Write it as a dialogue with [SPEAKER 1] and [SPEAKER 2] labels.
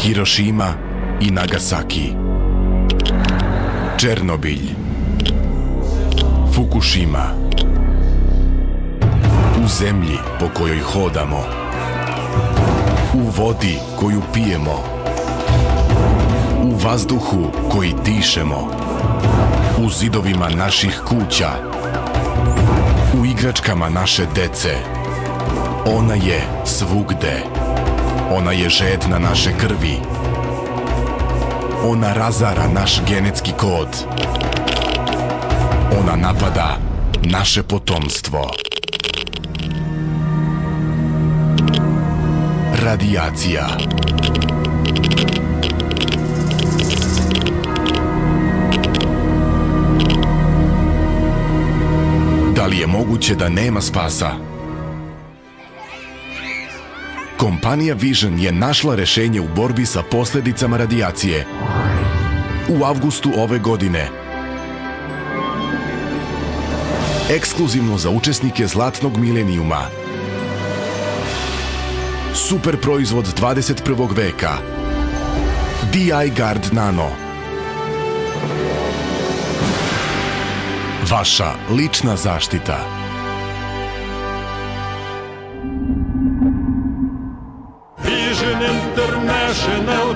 [SPEAKER 1] Hirošima i Nagasaki, Černobilj, Fukušima. U zemlji po kojoj hodamo, u vodi koju pijemo, u vazduhu koji dišemo, u zidovima naših kuća, u igračkama naše dece. Ona je svugde. Ona je žedna naše krvi. Ona razara naš genetski kod. Ona napada naše potomstvo. Radijacija. Da li je moguće da nema spasa? Kompanija Vision je našla rešenje u borbi sa posljedicama radijacije. U avgustu ove godine, ekskluzivno za učesnike Zlatnog milenijuma, super proizvod 21. veka, DI Guard Nano. Vaša lična zaštita.
[SPEAKER 2] Vision International